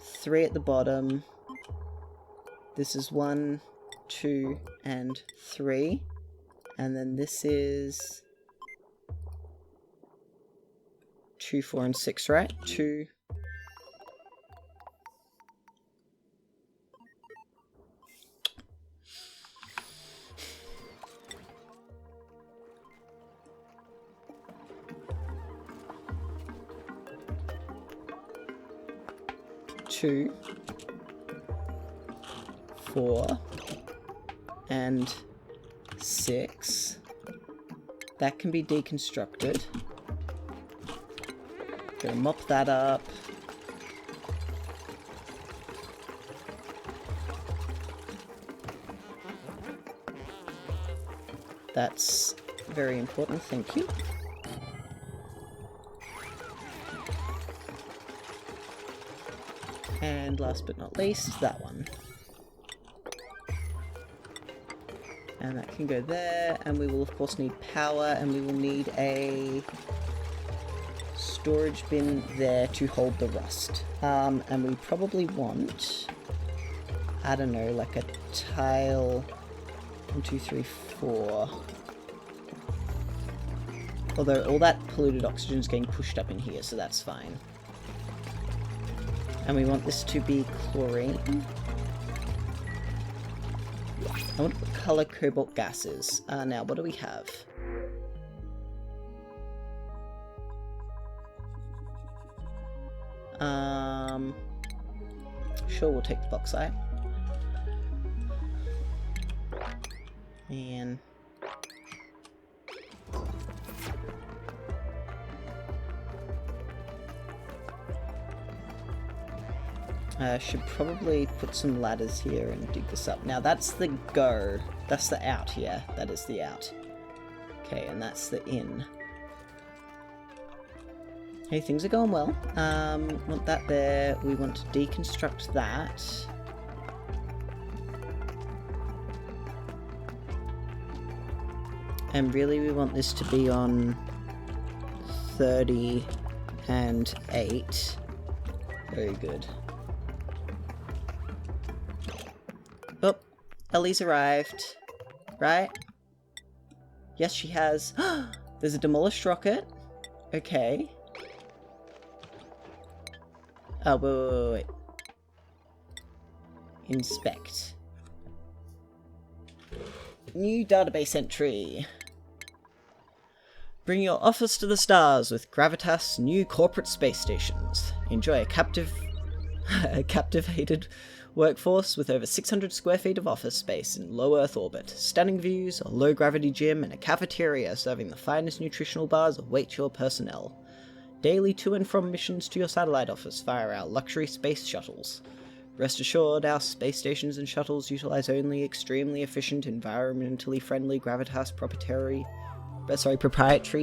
[SPEAKER 1] 3 at the bottom. This is 1, 2, and 3. And then this is 2, 4, and 6, right? 2. Two, 4, and 6. That can be deconstructed. Gonna mop that up. That's very important, thank you. And last but not least, that one. And that can go there, and we will of course need power, and we will need a storage bin there to hold the rust. And we probably want, I don't know, like a tile 1, 2, 3, 4. Although all that polluted oxygen is getting pushed up in here, so that's fine. And we want this to be chlorine. I want what colour cobalt gas is. Now, what do we have? Sure, we'll take the bauxite. And... should probably put some ladders here and dig this up. Now that's the go. That's the out here. That is the out. Okay, and that's the in. Hey, things are going well. Want that there. We want to deconstruct that. And really we want this to be on 30 and 8. Very good. Oh, Ellie's arrived. Right? Yes, she has. There's a demolished rocket. Okay. Oh, wait. Inspect. New database entry. Bring your office to the stars with Gravitas' new corporate space stations. Enjoy a captivated workforce with over 600 square feet of office space in low Earth orbit, stunning views, a low-gravity gym, and a cafeteria serving the finest nutritional bars await your personnel. Daily to and from missions to your satellite office via our luxury space shuttles. Rest assured, our space stations and shuttles utilize only extremely efficient, environmentally friendly Gravitas proprietary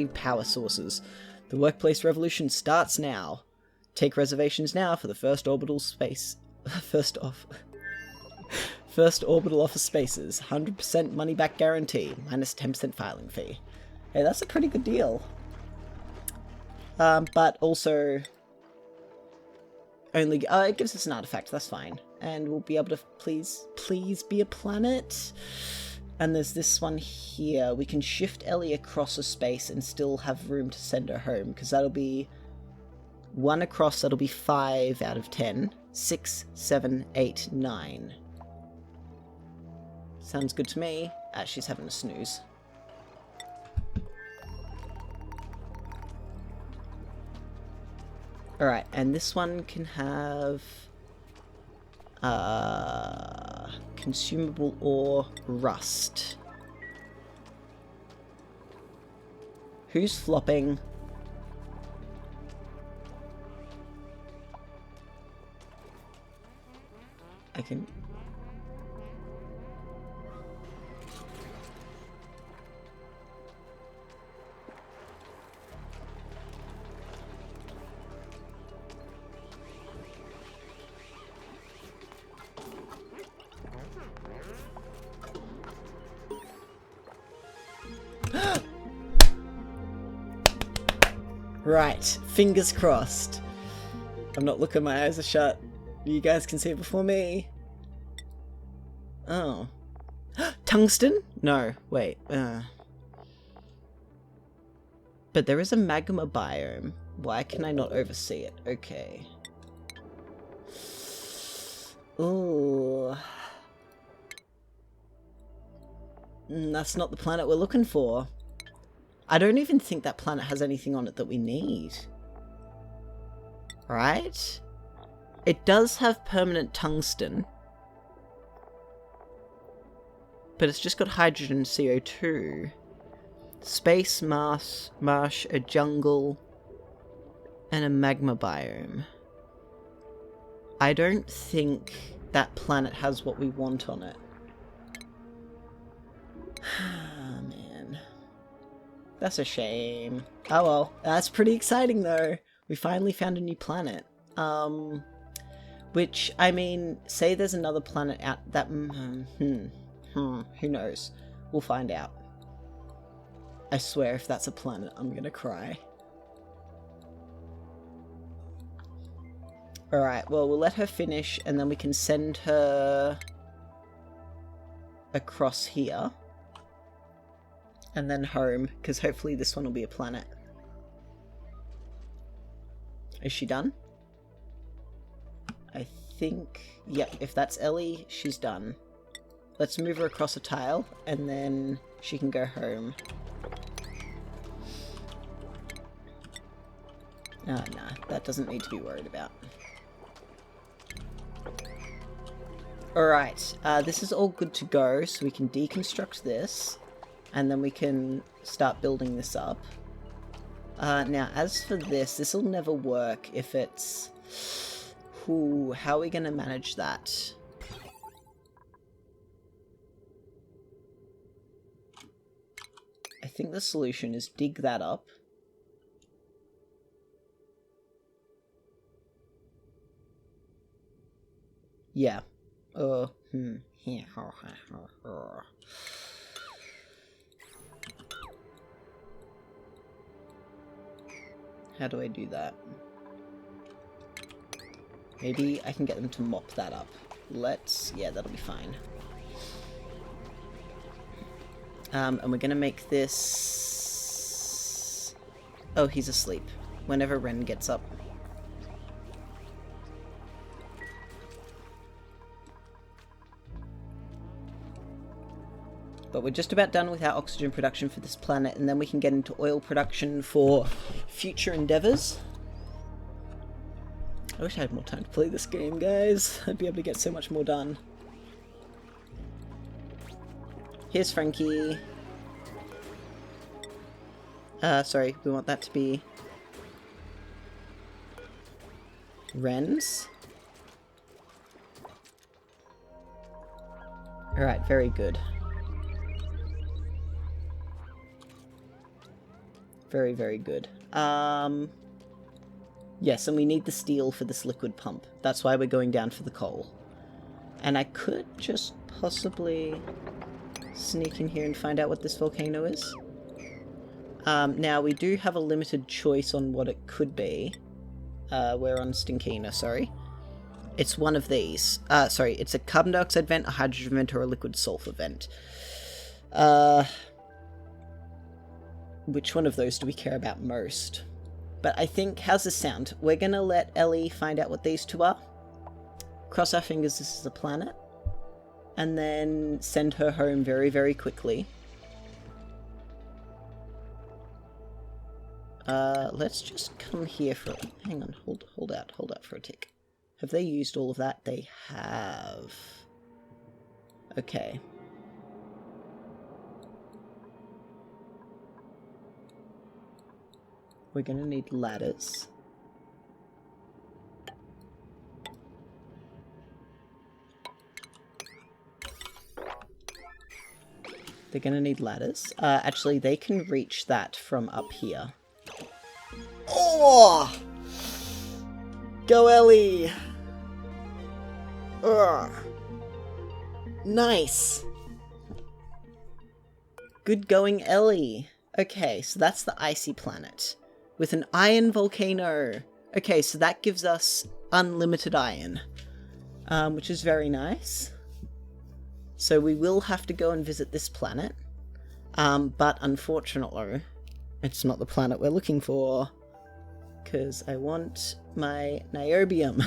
[SPEAKER 1] power sources. The workplace revolution starts now. Take reservations now for the first orbital office spaces. 100% money back guarantee, minus 10% filing fee. Hey, that's a pretty good deal. But also only it gives us an artifact. That's fine, and we'll be able to please be a planet. And there's this one here. We can shift Ellie across a space and still have room to send her home, because that'll be 1 across. That'll be 5 out of 10. 6, 7, 8, 9. Sounds good to me. She's having a snooze. Alright, and this one can have consumable ore rust. Who's flopping? I can... Right, fingers crossed. I'm not looking, my eyes are shut. You guys can see it before me. Oh. Tungsten? No, wait. But there is a magma biome. Why can I not oversee it? Okay. Ooh. That's not the planet we're looking for. I don't even think that planet has anything on it that we need. Right? It does have permanent tungsten. But it's just got hydrogen and CO2. Space, marsh, a jungle, and a magma biome. I don't think that planet has what we want on it. Ah, man. That's a shame. Oh well, that's pretty exciting though. We finally found a new planet. Which, I mean, say there's another planet out that... who knows? We'll find out. I swear if that's a planet, I'm gonna cry. Alright, well, we'll let her finish and then we can send her across here. And then home, because hopefully this one will be a planet. Is she done? I think... Yep, if that's Ellie, she's done. Let's move her across a tile, and then she can go home. Nah, that doesn't need to be worried about. Alright, this is all good to go, so we can deconstruct this, and then we can start building this up. Now, as for this will never work if it's... Ooh, how are we going to manage that? I think the solution is dig that up. Yeah. How do I do that? Maybe I can get them to mop that up. Yeah, that'll be fine. And we're gonna make this... Oh, he's asleep. Whenever Ren gets up. But we're just about done with our oxygen production for this planet, and then we can get into oil production for future endeavors. I wish I had more time to play this game, guys. I'd be able to get so much more done. Here's Frankie. Sorry, we want that to be Ren's. Alright, very good. Very, very good. Yes, and we need the steel for this liquid pump. That's why we're going down for the coal. And I could just possibly sneak in here and find out what this volcano is. Now, we do have a limited choice on what it could be. We're on Stinkina, sorry. It's one of these. Sorry, it's a carbon dioxide vent, a hydrogen vent, or a liquid sulfur vent. Which one of those do we care about most? But I think, how's this sound? We're gonna let Ellie find out what these two are. Cross our fingers this is a planet. And then send her home very, very quickly. Let's just come here for... Hang on, hold out for a tick. Have they used all of that? They have. Okay. We're gonna need ladders. They're gonna need ladders. Actually, they can reach that from up here. Oh! Go, Ellie! Ugh. Nice! Good going, Ellie. Okay, so that's the icy planet. With an iron volcano. Okay, so that gives us unlimited iron. Which is very nice. So we will have to go and visit this planet. But unfortunately, it's not the planet we're looking for. Because I want my niobium.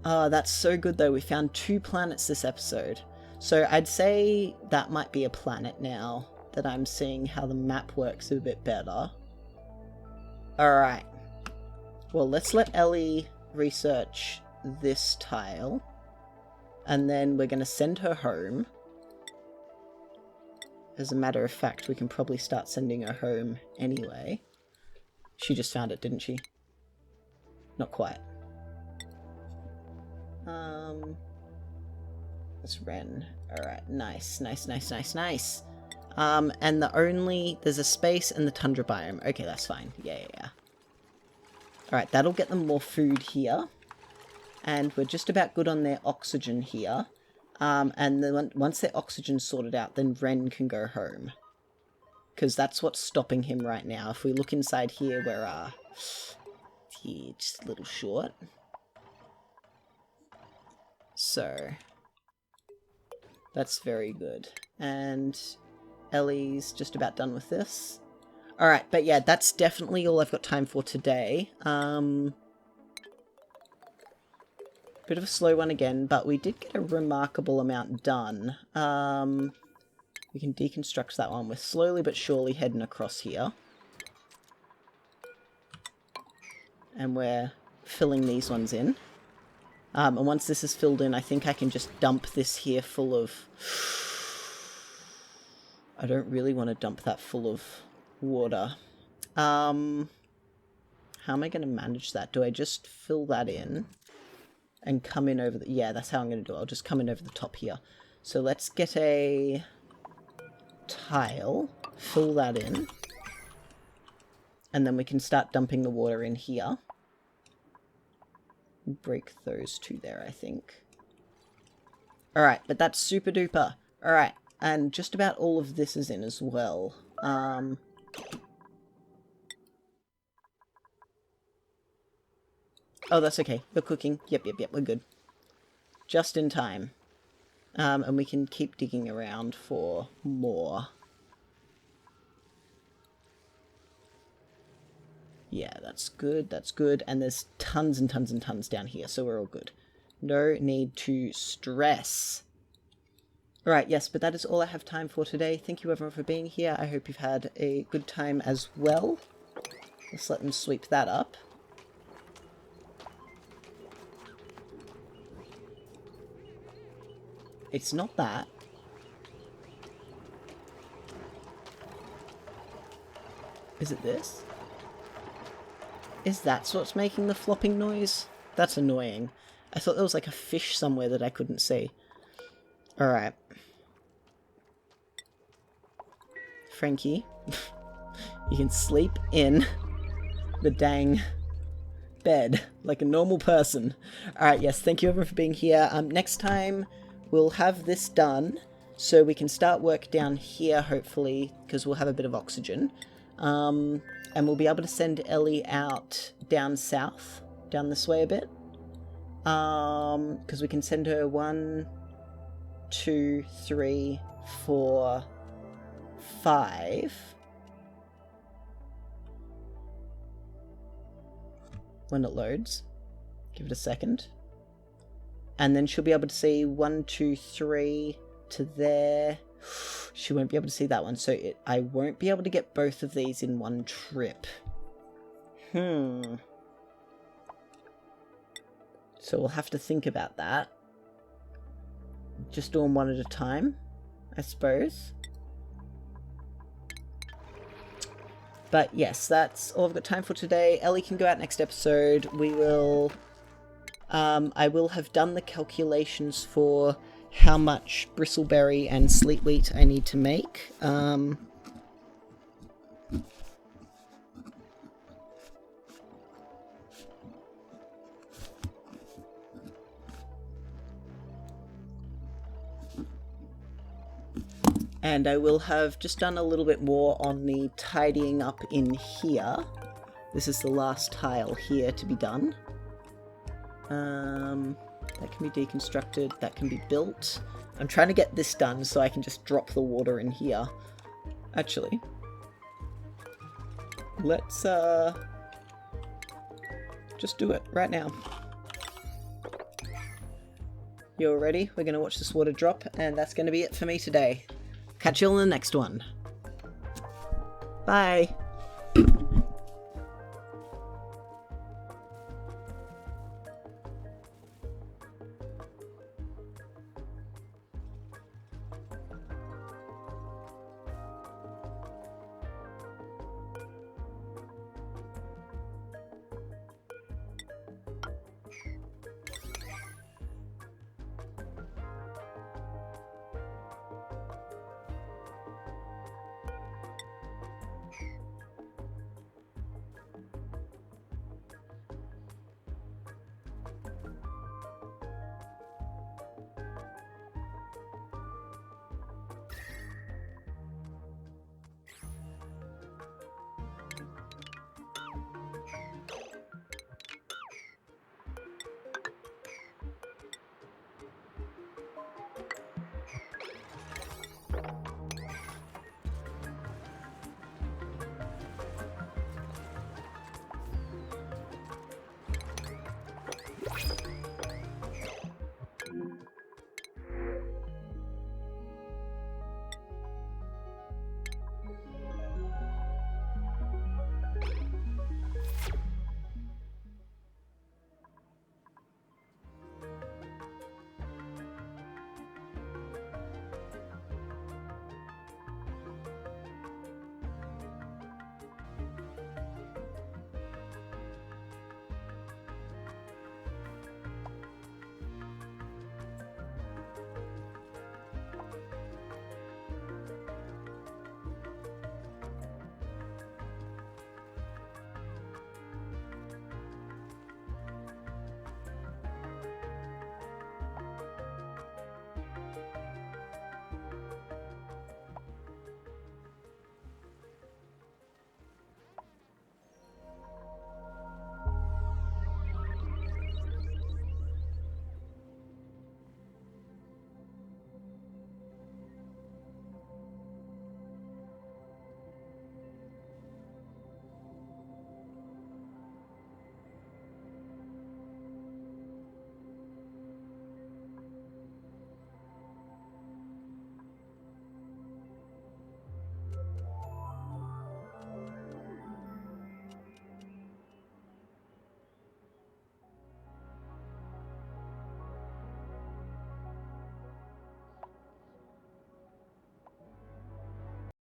[SPEAKER 1] Oh, that's so good though. We found 2 planets this episode. So I'd say that might be a planet now that I'm seeing how the map works a bit better. Alright. Well, let's let Ellie research this tile. And then we're going to send her home. As a matter of fact, we can probably start sending her home anyway. She just found it, didn't she? Not quite. That's Ren. Alright, nice. And there's a space in the tundra biome. Okay, that's fine. Yeah. Alright, that'll get them more food here. And we're just about good on their oxygen here. And then once their oxygen's sorted out, then Ren can go home. Because that's what's stopping him right now. If we look inside here, we're, just a little short. So, that's very good. And Ellie's just about done with this. Alright, but yeah, that's definitely all I've got time for today. Bit of a slow one again, but we did get a remarkable amount done. We can deconstruct that one. We're slowly but surely heading across here. And we're filling these ones in. And once this is filled in, I think I can just dump this here full of... I don't really want to dump that full of water. How am I going to manage that? Do I just fill that in? And come in over the... Yeah, that's how I'm going to do it. I'll just come in over the top here. So let's get a tile. Fill that in. And then we can start dumping the water in here. Break those 2 there, I think. Alright, but that's super duper. Alright, and just about all of this is in as well. Oh, that's okay. We're cooking. Yep, we're good. Just in time. And we can keep digging around for more. Yeah, that's good. And there's tons and tons and tons down here, so we're all good. No need to stress. Alright, yes, but that is all I have time for today. Thank you everyone for being here. I hope you've had a good time as well. Let's let them sweep that up. It's not that. Is it this? Is that what's making the flopping noise? That's annoying. I thought there was like a fish somewhere that I couldn't see. Alright. Frankie, you can sleep in the dang bed like a normal person. Alright, yes, thank you everyone for being here. Next time we'll have this done so we can start work down here, hopefully, because we'll have a bit of oxygen. And we'll be able to send Ellie out down south, down this way a bit. Because we can send her 1, 2, 3, 4, 5. When it loads. Give it a second. And then she'll be able to see 1, 2, 3 to there. She won't be able to see that one, so I won't be able to get both of these in one trip. So we'll have to think about that. Just do them one at a time, I suppose. But yes, that's all I've got time for today. Ellie can go out next episode. We will... I will have done the calculations for how much bristleberry and sleet wheat I need to make. And I will have just done a little bit more on the tidying up in here. This is the last tile here to be done. That can be deconstructed, that can be built. I'm trying to get this done so I can just drop the water in here. Actually, let's just do it right now. You all ready? We're going to watch this water drop, and that's going to be it for me today. Catch you all in the next one. Bye!